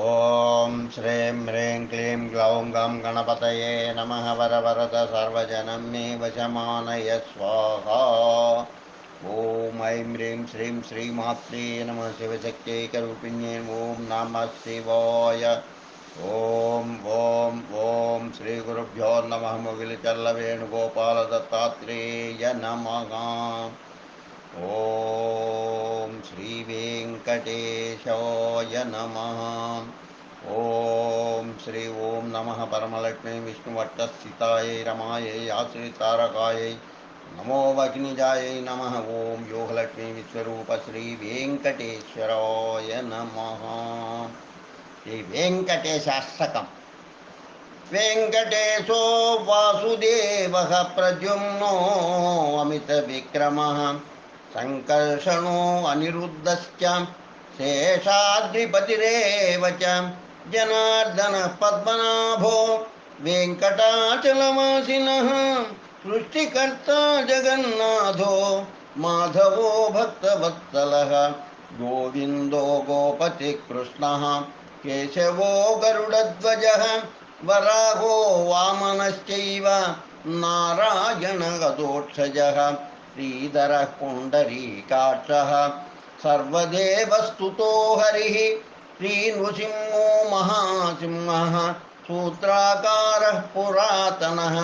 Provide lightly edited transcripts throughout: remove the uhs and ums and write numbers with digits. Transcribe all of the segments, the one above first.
ఓం శ్రీం హ్రీం క్లీం గ్లౌం గం గణపతయే నమః. వరవరద సర్వజనం మే వశమానయ స్వాహా. ఓం ఐం హ్రీం శ్రీం శ్రీమాత్రే నమః. శివశక్తైకరూపిణ్యే ఓం నమః శివాయ. ఓం ఓం ఓం శ్రీ గురుభ్యో నమః. ముగిలిచల్ల వేణుగోపాల దత్తాత్రేయ నమః. ఓం శ్రీ వెంకటేశాయ నమః. ఓం శ్రీ ఓం నమః పరమలక్ష్మీ విష్ణువట్టస్థితాయై రమాయై ఆశ్రితారకాయై నమో అగ్నిజాయై నమః. ఓం యోగలక్ష్మీ విశ్వరూప శ్రీ వెంకటేశ్వరాయ నమః. శ్రీ వెంకటేశాష్టకం. వెంకటేశో వాసుదేవః ప్రద్యుమ్నో అమిత విక్రమః సంకర్షణో అనిరుద్ధశ్చ శేషాద్రిపతిరేవ చ జనార్దనః పద్మనాభో వెంకటాచలవాసినః సృష్టికర్తా జగన్నాథో మాధవో భక్తవత్సలః గోవిందో గోపతి కృష్ణః కేశవో గరుడధ్వజః వరాహో వామనశ్చైవ నారాయణగదోక్షజః శ్రీధరः పుండరీకాక్షः సర్వదేవస్తుతో హరిः శ్రీనృసింహో మహాసింహः సూత్రాకారः పురాతనः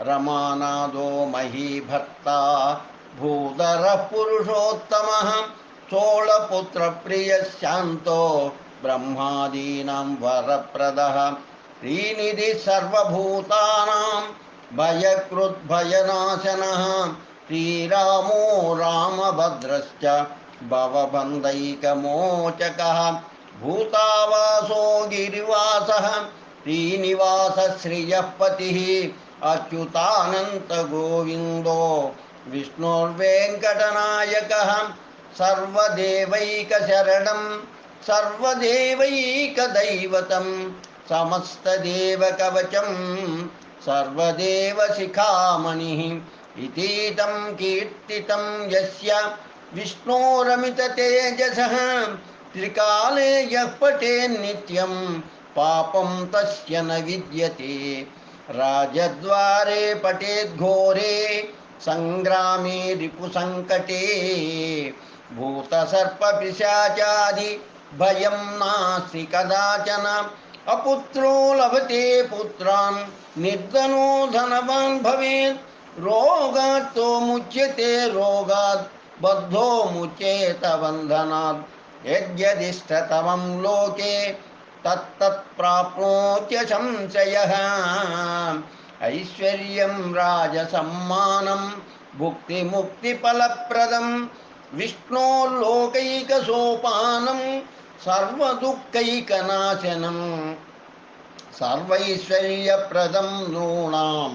రమానాదో మహీభర్తా భూధరः పురుషోత్తమः చోళపుత్రప్రియः శాంతో బ్రహ్మాదీనాం వరప్రదः శ్రీనిధిः సర్వభూతానాం భయకృద్భయనాశనः శ్రీరామో రామభద్రశ్చ భవబంధైకమోచకः భూతావాసో గిరివాసः శ్రీనివాసः శ్రియః పతిः అచ్యుతానంత గోవిందో విష్ణుర్వేంకటనాయకः సర్వదేవైకశరణం సర్వదేవైకదైవతం సమస్తదేవకవచం సర్వదేవశిఖామణిः ఇతీతం కీర్తితం యస్య విష్ణోరమితతేజసః త్రికాలే యః పఠేన్నిత్యం పాపం తస్య న విద్యతే రాజద్వారే పఠేద్ఘోరే సంగ్రామే రిపుసంకటే భూతసర్పపిశాచాది భయం నాస్తి కదాచన అపుత్రో లభతే పుత్రాన్ నిర్ధనో ధనవాన్ భవేత్ రోగాత్తో ముచ్యతే రోగాత్ బద్ధో ముచ్యేత బంధనాత్ యద్యదిష్టతమం లోకే తత్తత్ ప్రాప్నోత్య సంశయః ఐశ్వర్యం రాజసమ్మానం భుక్తిముక్తిఫలప్రదం విష్ణోర్లోకైకసోపానం సర్వదుఃఖైకనాశనం సర్వైశ్వర్యప్రదం నృణాం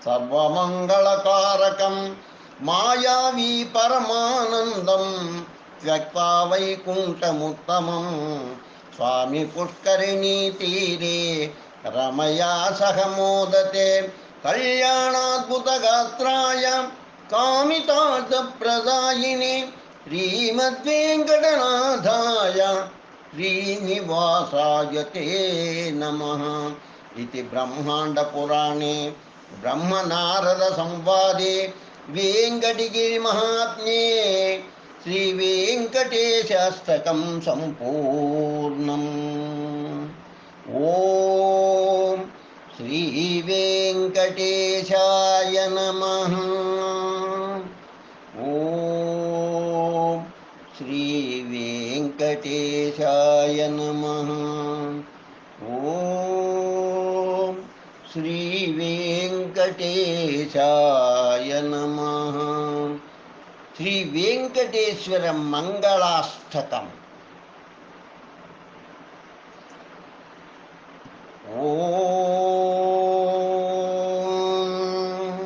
సర్వమంగళకారకం మాయావీ పరమానందం త్యక్త్వా వైకుంఠముత్తమం స్వామి పుష్కరిణీ తీరే రమయా సహ మోదతే కళ్యాణాద్భుతగాత్రాయ కామితార్థప్రదాయిని శ్రీమద్వేంకటనాథాయ శ్రీనివాసాయ తే నమః. ఇది బ్రహ్మాండపురాణే బ్రహ్మనారద సంవాదే వేంకటగిరిమహాత్మ్యే శ్రీవేంకటేశాష్టకం సంపూర్ణం. ఓం శ్రీ వెంకటేశాయ నమః. ఓం శ్రీ వెంకటేశాయ నమః. ఓం శ్రీ వెంకటేశాయ నమః. శ్రీ వెంకటేశ్వర మంగళాష్టకం. ఓం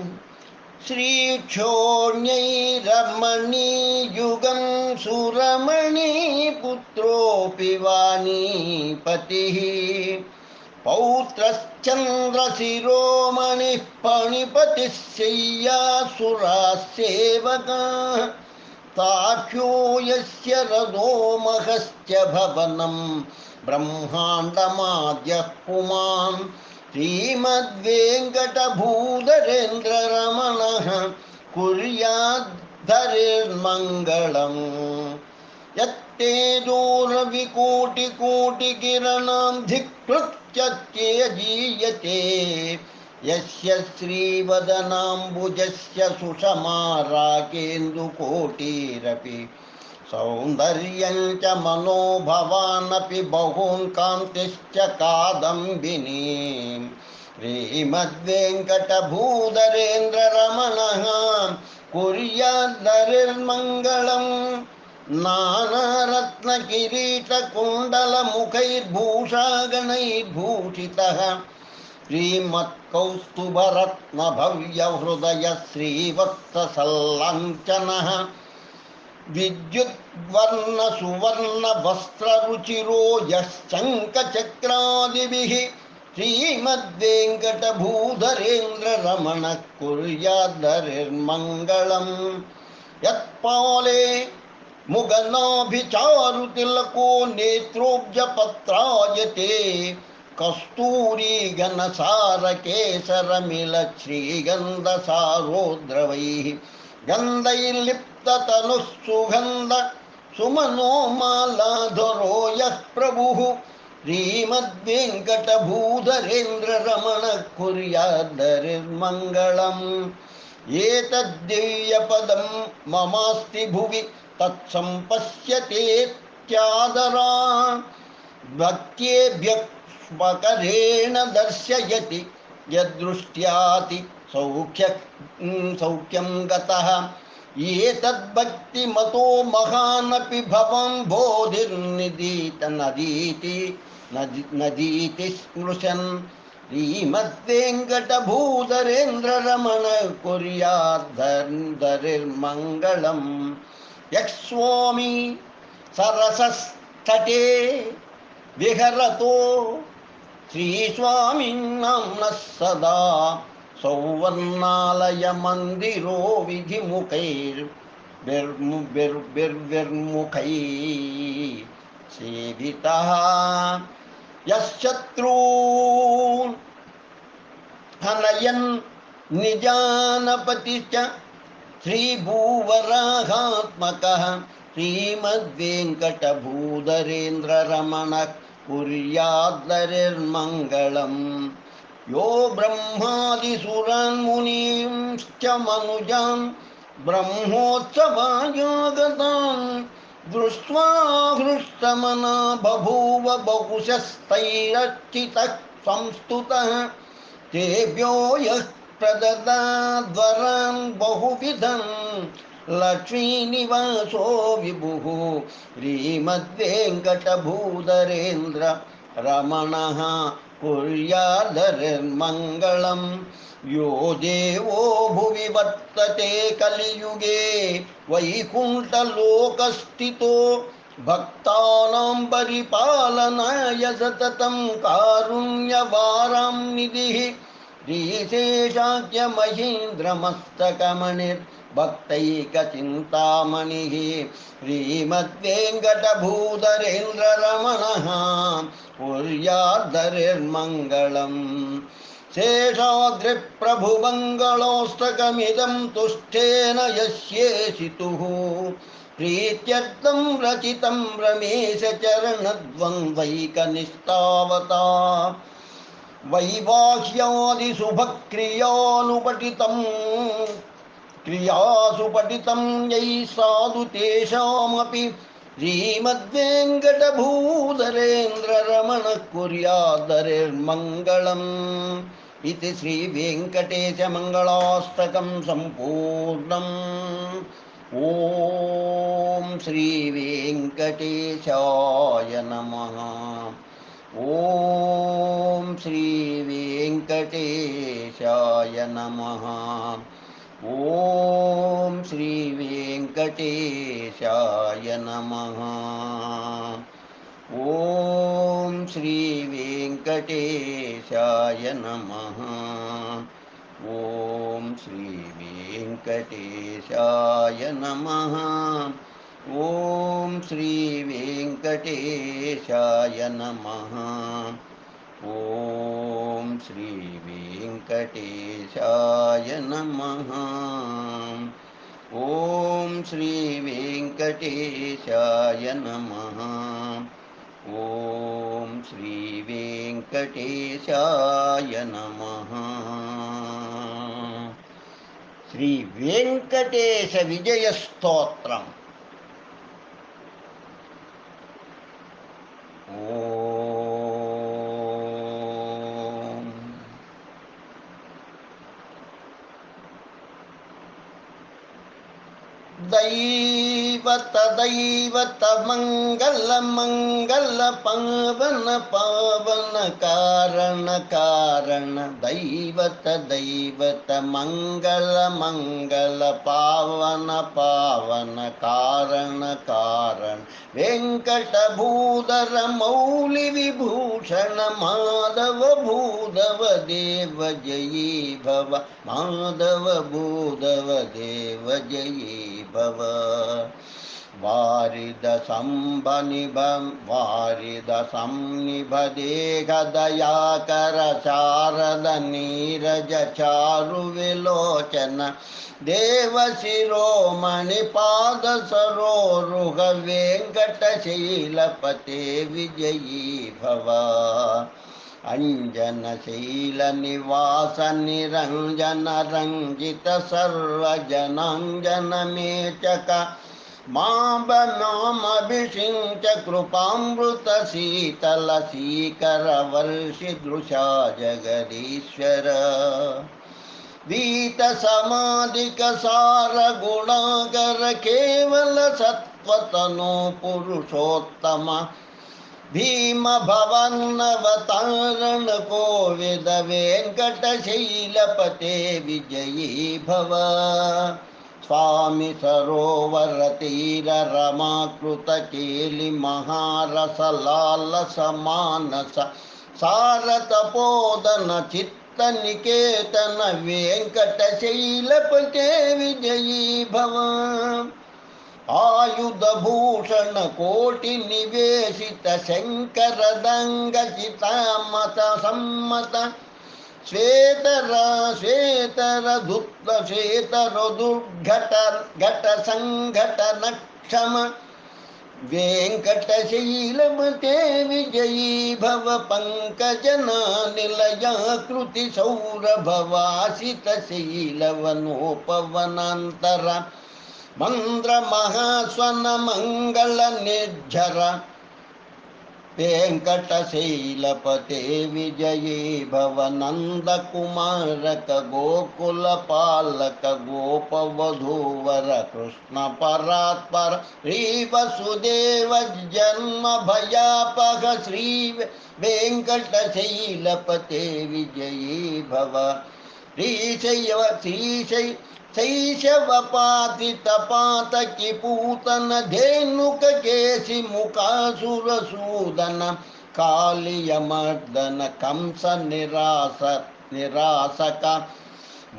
శ్రీక్షోణ్యైరమణీయుగం సురమణీ పుత్రోపి వాణీపతిః పౌత్రశ్చంద్రశిరోమణిః పణిపతిः శయ్యాసురాసేవకాः ताख्यो यस्य रदो महश्च भवनं ब्रह्माण्डमाद्यः पुमान् श्रीमद्वेङ्कटभूधरेन्द्ररमणः कुर्याद्धरिर्मङ्गलम्। यत्तेजोरविकोटिकोटिकिरणां धिक्कृत्यत्यजीयते यस्य श्रीवदनाम्बुजस्य सुषमा राकेन्दुकोटिरपि सौन्दर्यं च मनोभवानपि बहून् कान्तिश्च कादम्बिनीं श्रीमद्वेङ्कटभूधरेन्द्ररमणः कुर्याद्धरिर्मङ्गलम्। नानारत्नकिरीटकुण्डलमुखैर्भूषागणैर्भूषितः श्रीमत्कौस्तुभरत्नभव्यहृदय श्रीवत्ससल्लाञ्छनः विद्युद्वर्णसुवर्णवस्त्ररुचिरो यश्चङ्कचक्रादिभिः श्रीमद्वेङ्कटभूधरेन्द्ररमणः कुर्याद्धरिर्मङ्गलम्। यत्पाले मुगनाभिचारुतिलको नेत्रोब्जपत्रायते कस्तूरीघनसारकेसरमिलच्छ्रीगन्धसारोद्रवैः गन्धैर्लिप्ततनुः सुगन्ध सुमनो मालाधरो यः प्रभुः श्रीमद्वेङ्कटभूधरेन्द्ररमणः कुर्याद्धरिर्मङ्गलम्। एतद्दिव्यपदं ममास्ति भुवि तत्सम्पश्यतेत्यादरा भक्त्येभ्यक्ष्मकरेण दर्शयति यदृष्ट्याति सौख्यं गतः। एतद्भक्तिमतो महानपि भवं बोधिर्नदीति स्पृशन् श्रीमद्वेङ्कटभूधरेन्द्ररमणः कुर्याद्धरिर्मङ्गलम्। यक्ष्वामी सरसस्तटे विहरतो श्रीस्वामिन्नाम्नः सदा सौवर्णालयमन्दिरो विधिमुखैर्विर्मुखैः सेवितः। यश्शत्रून् हनयन् निजानपतिश्च श्रीभूवराहात्मकः श्रीमद्वेङ्कटभूधरेन्द्ररमणः कुर्याद्धरिर्मङ्गलम्। यो ब्रह्मादिसुरान् मुनींश्च मनुजान् ब्रह्मोत्सवायागतान् दृष्ट्वा हृष्टमना बभूव बहुशस्तैरर्चितः संस्तुतः। तेभ्यो यः प्रददाद्वरान् बहुविधं लक्ष्मीनिवासो विभुः श्रीमद्वेङ्कटभूधरेन्द्ररमणः कुर्याद्धरिर्मङ्गलम्। यो देवो भुवि वर्तते कलियुगे वैकुण्ठलोकस्थितो भक्तानां परिपालनाय सततं कारुण्यवारां निधिः श्रीशेषाख्यमहीन्द्रमस्तकमणिर्भक्तैकचिन्तामणिः श्रीमद्वेङ्कटभूधरेन्द्ररमणः कुर्याद्धरिर्मङ्गलम्। शेषाद्रिप्रभुमङ्गलोऽष्टकमिदं तुष्टेन यस्येषितुः प्रीत्यर्थं रचितं रमेशचरणद्वन्द्वैकनिष्ठावता क्रियासु पठितं यैः साधु तेषामपि श्रीमद्वेङ्कटभूधरेन्द्ररमणः कुर्याद्धरिर्मङ्गलम्। इति श्रीवेङ्कटेशमङ्गलाष्टकं सम्पूर्णम्। ॐ श्रीवेङ्कटेशाय नमः। ॐ श्रीवेङ्कटेशाय नमः। ॐ श्रीवेङ्कटेशाय नमः। ॐ श्रीवेङ्कटेशाय नमः। ॐ श्रीवेङ्कटेशाय नमः। ఓం శ్రీ వెంకటేశాయ నమః. ఓం శ్రీ వెంకటేశాయ నమః. ఓం శ్రీ వెంకటేశాయ నమః. ఓం శ్రీ వెంకటేశాయ నమః. శ్రీ వెంకటేశ విజయ స్తోత్రం. ఓం దైవత దైవత మంగళ మంగళ పావన పావన కారణ కారణ దైవత దైవత మంగళ మంగళ పావన పావన కారణ కారణ వెంకట భూధర మౌళి విభూషణ మాధవ భూధవ దేవ జయీ భవ మాధవ భూధవ దేవ జయీ భవ. వారిద సంనిభ దేహ దయాకర శారద నీరజ చారు విలోచన దేవ శిరోమణి పాద సరోరుహ వెంకట శైలపతే విజయీ భవ. అంజన శైల నివాస నిరంజన రంజిత సర్వజనాంజన మేచక మామభిషించ కృపామృత శీతల శీకర వర్షి దృశా జగదీశ్వర. వీత సమాధిక సార గుణాకర కేవల సత్వతనో పురుషోత్తమ భీమ భవన్నవతారణ కోవిద వెంకట శైలపతే విజయీ భవ. స్వామి సరోవర తీర రమాకృత కేలి మహారస లాలస మానస సారతపోదన చిత్త నికేతన వెంకట శైలపతే విజయీ భవ. ఆయుధ భూషణ కోటి నివేశిత శంకర దంగచిత మత సమ్మత శ్వేతర దుర్ఘట ఘట సంఘట నక్షమ వెంకట శైలపతే విజయీ భవ. పంకజన నిలయాకృతి సౌరభవాసిత శైలవనోపవనాంతర మంద్ర మహాస్వన మంగళ నిర్జర వెంకట శైలపతే విజయీ భవ. నంద కుమారక గోకుల పాలక గోపవధూవర కృష్ణ పరాత్పర శ్రీ వసుదేవ జన్మ భయాపహ శ్రీ వెంకట శైలపతే విజయీ భవ. శైశవపాతిత పాతకి పూతన ధేనుక కేసి ముఖాసుర సూదన కాళియమర్దన కంస నిరాసక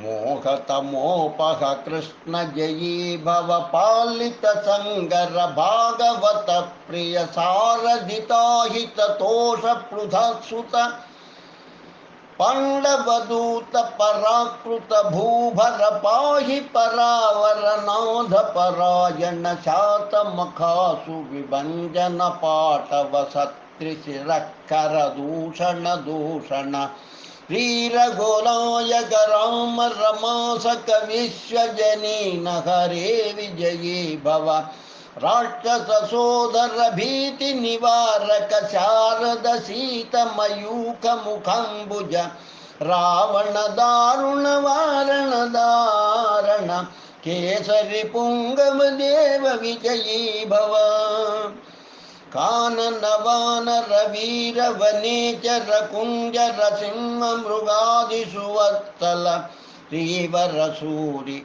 మోహత మోపహ కృష్ణ జయీ భవ. పాలిత సంగర భాగవత ప్రియ సారధితాహిత తోష పృథసుత పాండవదూత పరాకృత భూభర పాహి పరావర నాథ పరాయణ శాతమఖాసు విభంజన పాటవ సత్రిశిరక్కర దూషణ దూషణ వీరగోలాయక రామ రమాసక విశ్వజనీన హరే విజయీ భవ. రాక్షస సోదర భీతి నివారక శారద సీత మయూఖ ముఖంబుజ రావణ దారుణ వారణ దారణ కేసరి పుంగవ దేవ విజయీ భవ. కానన వానర వీర వనేచర కుంజర సింహ మృగాదిషువత్సల శ్రీవర సూరి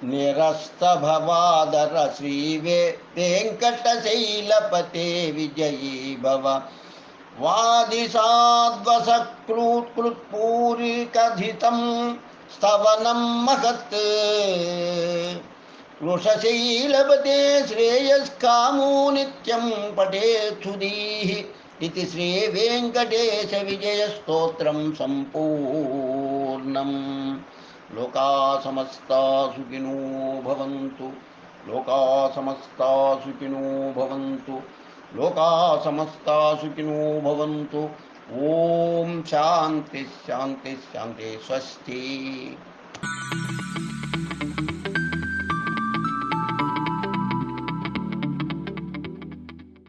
నిరస్త భవాదర శ్రీ వెంకట శైలపతే విజయీ భవ. వాది సాధ్వసకృత్పూరికధితం స్తవనం మహత్ వృషశైలపతే శ్రేయస్కామో నిత్యం పఠేత్సుధీః इति श्री वेंकटेश विजय स्तोत्रम संपूर्णम। लोका समस्ता सुखिनो भवन्तु, लोका समस्ता सुखिनो भवन्तु, लोका समस्ता सुखिनो भवन्तु। ओम शांति शांति शांति। स्वस्ति।